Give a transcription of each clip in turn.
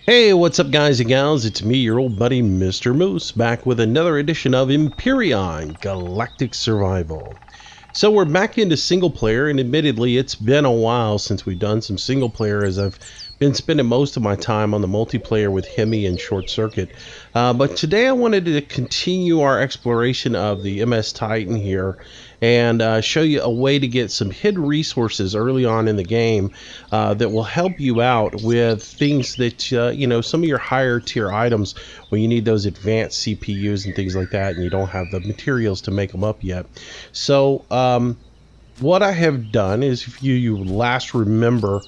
Hey, what's up guys and gals? It's me, your old buddy Mr. Moose, back with another edition of Empyrion, Galactic Survival. So we're back into single player, and admittedly it's been a while since we've done some single player, as I've been spending most of my time on the multiplayer with Hemi and Short Circuit. But today I wanted to continue our exploration of the MS Titan here and show you a way to get some hidden resources early on in the game that will help you out with things that, some of your higher tier items when you need those advanced CPUs and things like that, and you don't have the materials to make them up yet. So what I have done is, if you last remember,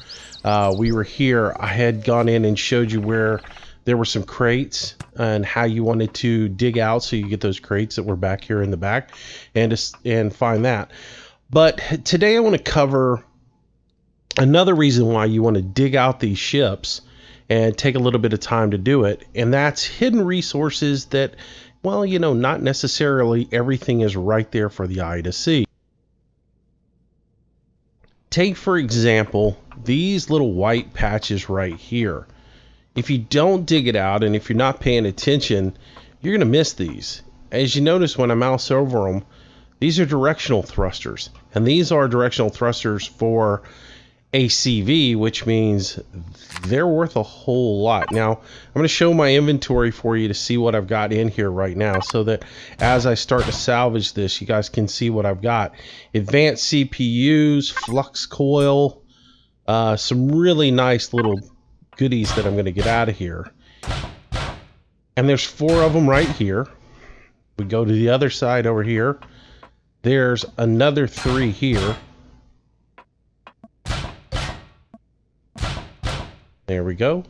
we were here, I had gone in and showed you where there were some crates and how you wanted to dig out so you get those crates that were back here in the back and find that. But today I want to cover another reason why you want to dig out these ships and take a little bit of time to do it, and that's hidden resources that, well, not necessarily everything is right there for the eye to see. Take, for example, these little white patches right here. If you don't dig it out and if you're not paying attention, you're going to miss these. As you notice when I mouse over them, these are directional thrusters, and these are directional thrusters for ACV, which means they're worth a whole lot. Now, I'm going to show my inventory for you to see what I've got in here right now, so that as I start to salvage this, you guys can see what I've got. Advanced CPUs, flux coil, some really nice little goodies that I'm going to get out of here. And there's 4 of them right here. We go to the other side over here. There's another 3 here. There we go.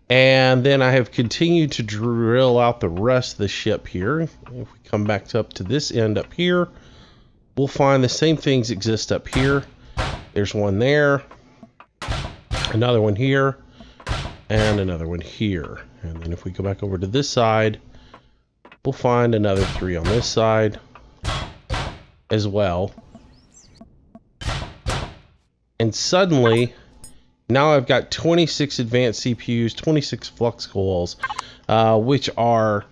And then I have continued to drill out the rest of the ship here. If we come back up to this end up here, we'll find the same things exist up here. There's one there, another one here, and another one here. And then if we go back over to this side, we'll find another 3 on this side as well. And suddenly, now I've got 26 advanced CPUs, 26 flux coils, which are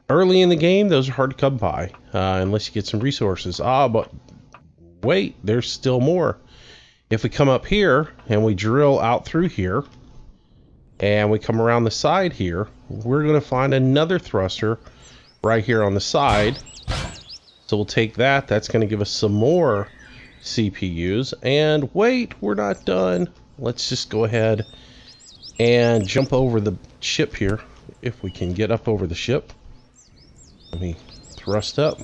early in the game. Those are hard to come by unless you get some resources. But wait, there's still more. If we come up here and we drill out through here and we come around the side here, we're going to find another thruster right here on the side. So we'll take that. That's going to give us some more CPUs. And wait, we're not done. Let's just go ahead and jump over the ship here, if we can get up over the ship. Let me thrust up.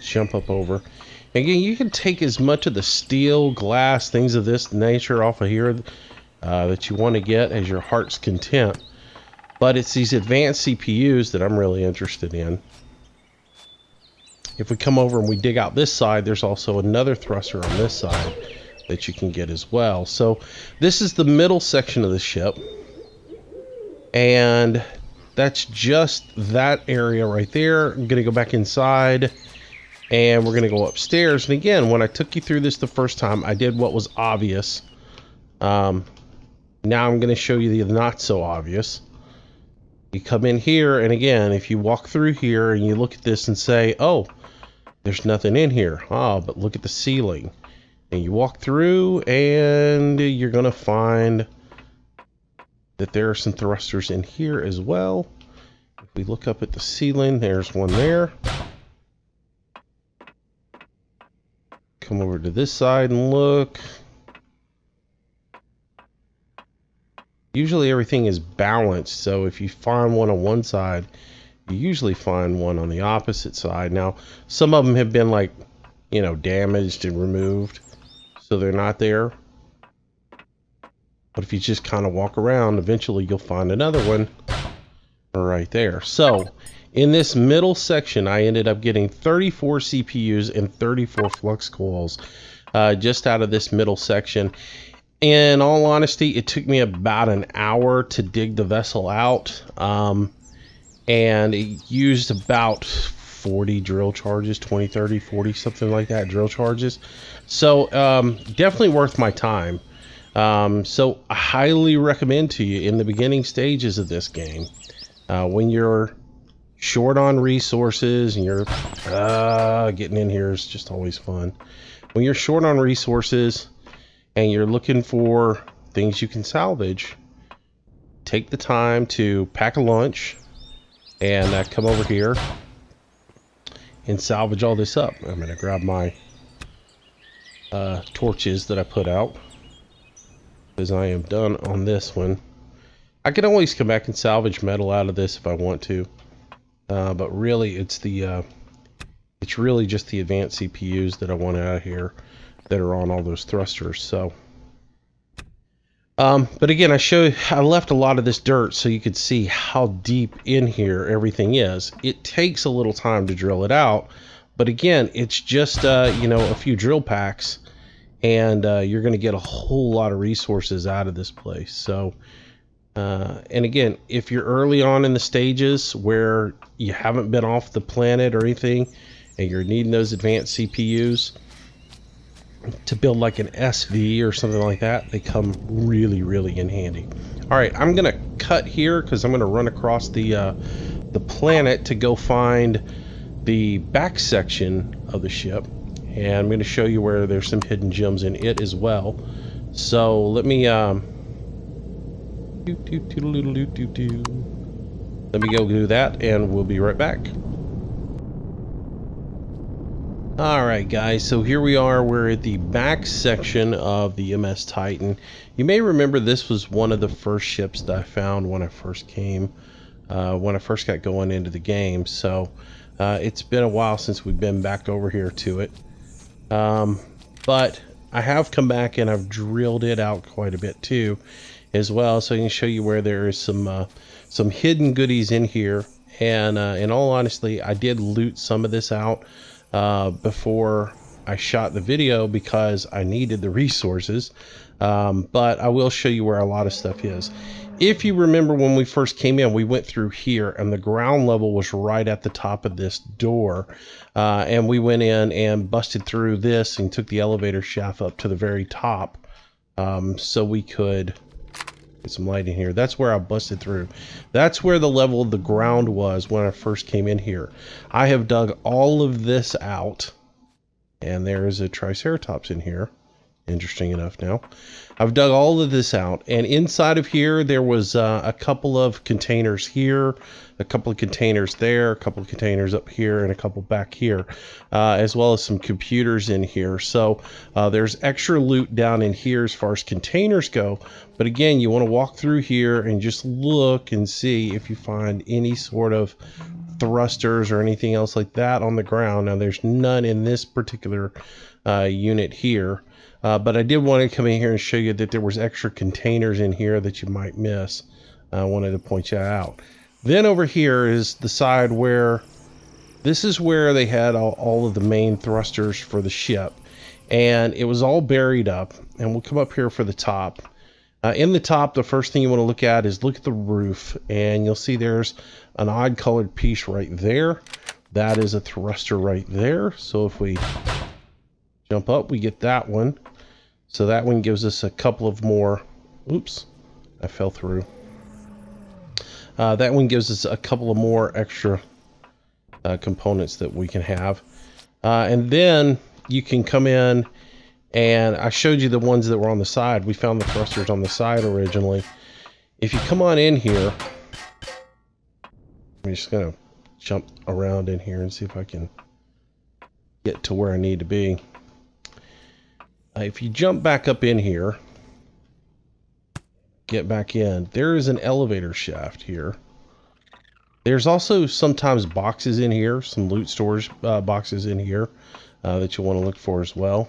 Jump up over. Again, you can take as much of the steel, glass, things of this nature off of here that you want to get as your heart's content. But it's these advanced CPUs that I'm really interested in. If we come over and we dig out this side, there's also another thruster on this side that you can get as well. So this is the middle section of the ship, and that's just that area right there. I'm gonna go back inside and we're gonna go upstairs. And again, when I took you through this the first time, I did what was obvious. Now I'm gonna show you the not so obvious. You come in here, and again, if you walk through here and you look at this and say, oh, there's nothing in here. Oh, but look at the ceiling. And you walk through and you're going to find that there are some thrusters in here as well. If we look up at the ceiling, there's one there. Come over to this side and look. Usually everything is balanced, so if you find one on one side, you usually find one on the opposite side. Now, some of them have been damaged and removed, so they're not there. But if you just kind of walk around, eventually you'll find another one right there. So in this middle section, I ended up getting 34 CPUs and 34 flux coils just out of this middle section. In all honesty, it took me about an hour to dig the vessel out. And it used about 40 drill charges, 20, 30, 40, something like that, drill charges. So definitely worth my time. So I highly recommend to you in the beginning stages of this game, when you're short on resources and you're getting in here is just always fun. When you're short on resources and you're looking for things you can salvage, take the time to pack a lunch and come over here and salvage all this up. I'm gonna grab my torches that I put out because I am done on this one. I can always come back and salvage metal out of this if I want to, but really it's really just the advanced CPUs that I want out of here that are on all those thrusters. So but again, I left a lot of this dirt so you could see how deep in here everything is. It takes a little time to drill it out, but again, it's just you know, a few drill packs and you're going to get a whole lot of resources out of this place. So and again, if you're early on in the stages where you haven't been off the planet or anything and you're needing those advanced CPUs to build like an SV or something like that, they come really in handy. All right, I'm gonna cut here because I'm gonna run across the planet to go find the back section of the ship, and I'm gonna show you where there's some hidden gems in it as well. So let me let me go do that and we'll be right back. Alright guys, so here we are. We're at the back section of the MS Titan. You may remember this was one of the first ships that I found when I first came, when I first got going into the game. So it's been a while since we've been back over here to it. But I have come back and I've drilled it out quite a bit too as well. So I can show you where there is some hidden goodies in here. And in all honesty, I did loot some of this out before I shot the video because I needed the resources, but I will show you where a lot of stuff is. If you remember when we first came in, we went through here and the ground level was right at the top of this door, and we went in and busted through this and took the elevator shaft up to the very top, so we could get some light in here. That's where I busted through. That's where the level of the ground was when I first came in here. I have dug all of this out, and there is a Triceratops in here. Interesting enough now. I've dug all of this out, and inside of here there was a couple of containers here, a couple of containers there, a couple of containers up here, and a couple back here, as well as some computers in here. So there's extra loot down in here as far as containers go, but again, you want to walk through here and just look and see if you find any sort of thrusters or anything else like that on the ground. Now there's none in this particular unit here. But I did want to come in here and show you that there was extra containers in here that you might miss. I wanted to point that out. Then over here is the side where this is where they had all of the main thrusters for the ship, and it was all buried up. And we'll come up here for the top. In the top, the first thing you want to look at is look at the roof, and you'll see there's an odd colored piece right there. That is a thruster right there. So if we jump up, we get that one. So that one gives us a couple of more, oops, I fell through. That one gives us a couple of more extra components that we can have. And then you can come in, and I showed you the ones that were on the side. We found the thrusters on the side originally. If you come on in here, I'm just gonna jump around in here and see if I can get to where I need to be. If you jump back up in here, get back in, there is an elevator shaft here. There's also sometimes boxes in here, some loot storage boxes in here that you want to look for as well.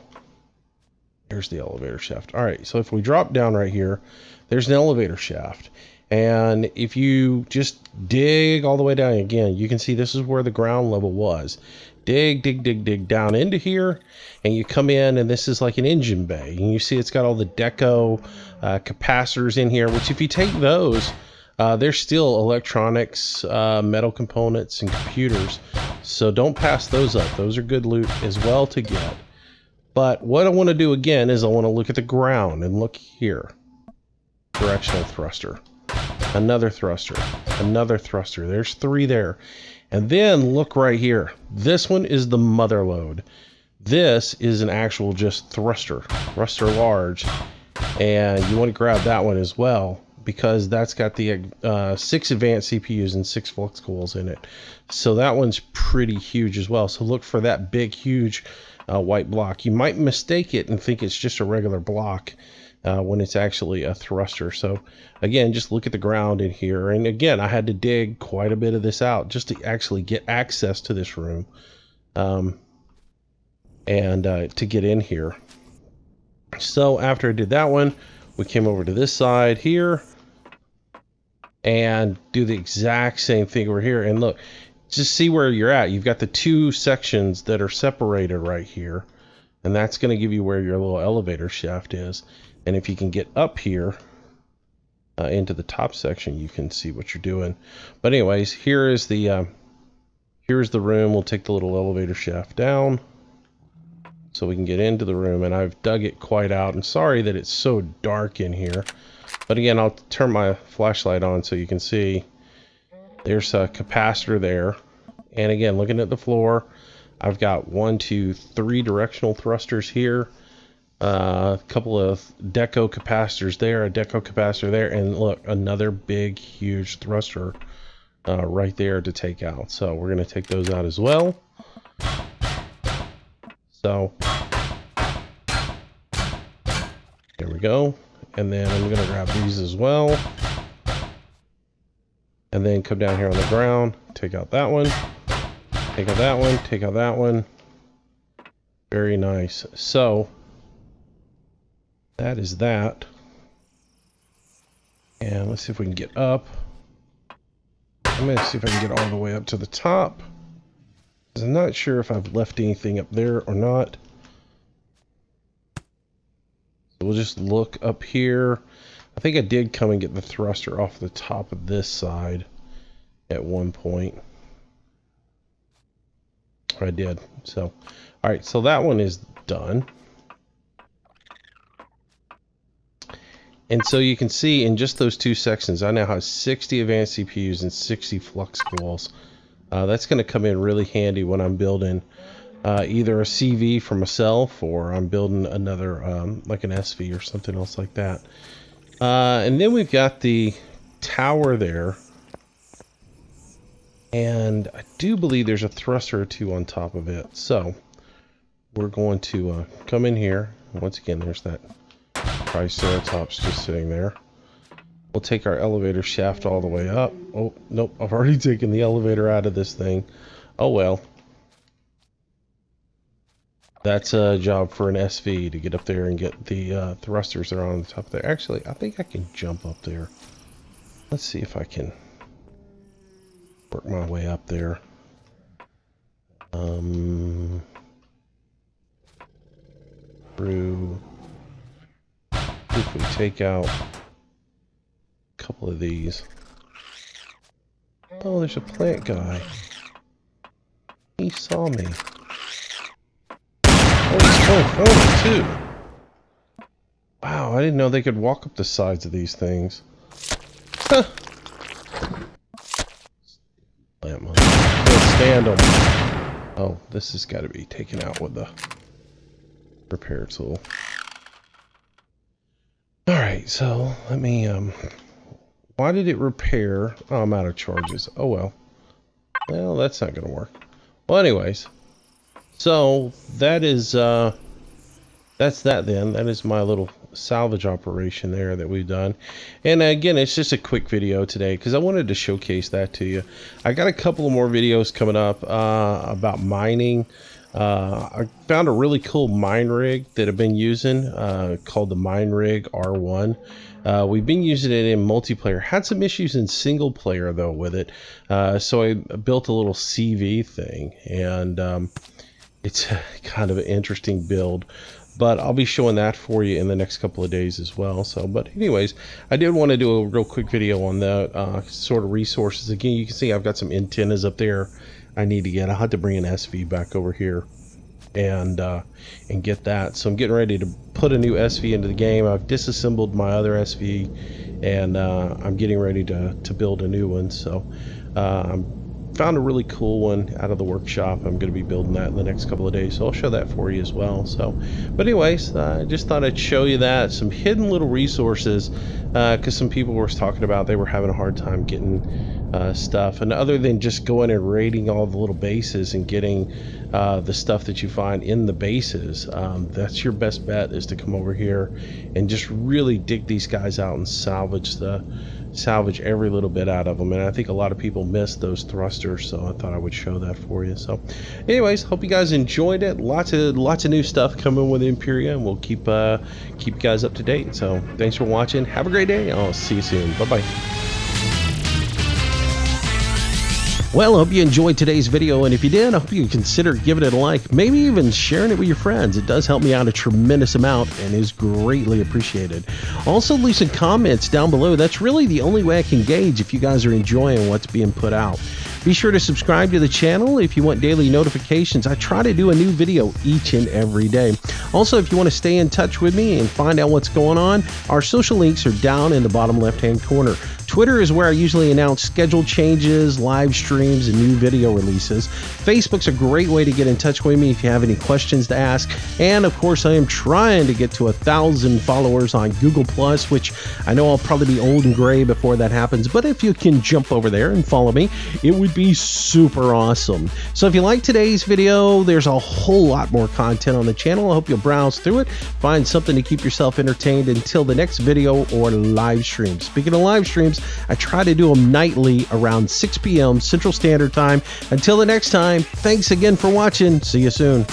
There's the elevator shaft. All right, so if we drop down right here, there's an elevator shaft. And if you just dig all the way down again, you can see this is where the ground level was. Dig down into here, and you come in, and this is like an engine bay, and you see it's got all the deco capacitors in here, which if you take those, they're still electronics, metal components, and computers, so don't pass those up. Those are good loot as well to get. But what I want to do again is I want to look at the ground and look here. Directional thruster. Another thruster. Another thruster. There's 3 there. And then look right here. This one is the mother load. This is an actual just thruster. Thruster large. And you want to grab that one as well, because that's got the 6 advanced CPUs and 6 flux cools in it. So that one's pretty huge as well. So look for that big, huge white block. You might mistake it and think it's just a regular block when it's actually a thruster. So again, just look at the ground in here. And again, I had to dig quite a bit of this out just to actually get access to this room and to get in here. So after I did that one, we came over to this side here and do the exact same thing over here. And look, just see where you're at. You've got the 2 sections that are separated right here, and that's going to give you where your little elevator shaft is. And if you can get up here into the top section, you can see what you're doing. But anyways, here's the room. We'll take the little elevator shaft down so we can get into the room, and I've dug it quite out. I'm sorry that it's so dark in here, but again, I'll turn my flashlight on so you can see. There's a capacitor there, and again, looking at the floor, I've got 1, 2, 3 directional thrusters here, a couple of deco capacitors there, a deco capacitor there, and look, another big huge thruster right there to take out. So we're going to take those out as well. So there we go. And then I'm going to grab these as well. And then come down here on the ground, take out that one, take out that one, take out that one. Very nice. So that is that. And let's see if we can get up. I'm going to see if I can get all the way up to the top. I'm not sure if I've left anything up there or not. So we'll just look up here. I think I did come and get the thruster off the top of this side at one point. I did. So, all right. So that one is done. And so you can see in just those 2 sections, I now have 60 advanced CPUs and 60 flux cools. That's going to come in really handy when I'm building either a CV for myself, or I'm building another like an SV or something else like that. And then we've got the tower there, and I do believe there's a thruster or 2 on top of it. So we're going to come in here. Once again, there's that Triceratops just sitting there. We'll take our elevator shaft all the way up. Oh, nope, I've already taken the elevator out of this thing. Oh well. That's a job for an SV to get up there and get the thrusters that are on the top there. Actually, I think I can jump up there. Let's see if I can work my way up there. Through. If we take out couple of these. Oh, there's a plant guy. He saw me. Oh, he's throwing phones too. Wow, I didn't know they could walk up the sides of these things. Huh. Plant money. Can't stand them. Oh, this has got to be taken out with the repair tool. Alright, so let me why did it repair? Oh, I'm out of charges. Oh well. Well, that's not gonna work. Well, anyways, so that is that's that then. That is my little salvage operation there that we've done. And again, it's just a quick video today because I wanted to showcase that to you. I got a couple of more videos coming up about mining. I found a really cool mine rig that I've been using called the Mine Rig R1. We've been using it in multiplayer. Had some issues in single player though with it. So I built a little CV thing, and it's kind of an interesting build. But I'll be showing that for you in the next couple of days as well. So, but anyways, I did want to do a real quick video on that sort of resources. Again, you can see I've got some antennas up there I need to get. I'll have to bring an SV back over here and get that. So I'm getting ready to put a new SV into the game. I've disassembled my other SV, and I'm getting ready to build a new one. So found a really cool one out of the workshop. I'm going to be building that in the next couple of days, so I'll show that for you as well. So, but anyways, I just thought I'd show you that, some hidden little resources, because some people were talking about they were having a hard time getting stuff, and other than just going and raiding all the little bases and getting the stuff that you find in the bases, that's your best bet, is to come over here and just really dig these guys out and salvage every little bit out of them. And I think a lot of people miss those thrusters, so I thought I would show that for you. So anyways, hope you guys enjoyed it. Lots of new stuff coming with Empyrion. We'll keep you guys up to date. So thanks for watching. Have a great day. I'll see you soon. Bye bye. Well, I hope you enjoyed today's video, and if you did, I hope you consider giving it a like, maybe even sharing it with your friends. It does help me out a tremendous amount and is greatly appreciated. Also, leave some comments down below. That's really the only way I can gauge if you guys are enjoying what's being put out. Be sure to subscribe to the channel if you want daily notifications. I try to do a new video each and every day. Also, if you want to stay in touch with me and find out what's going on, our social links are down in the bottom left-hand corner. Twitter is where I usually announce schedule changes, live streams, and new video releases. Facebook's a great way to get in touch with me if you have any questions to ask. And of course, I am trying to get to 1,000 followers on Google+, which I know I'll probably be old and gray before that happens. But if you can jump over there and follow me, it would be super awesome. So if you like today's video, there's a whole lot more content on the channel. I hope you'll browse through it, find something to keep yourself entertained until the next video or live stream. Speaking of live streams, I try to do them nightly around 6 p.m. Central Standard Time. Until the next time, thanks again for watching. See you soon.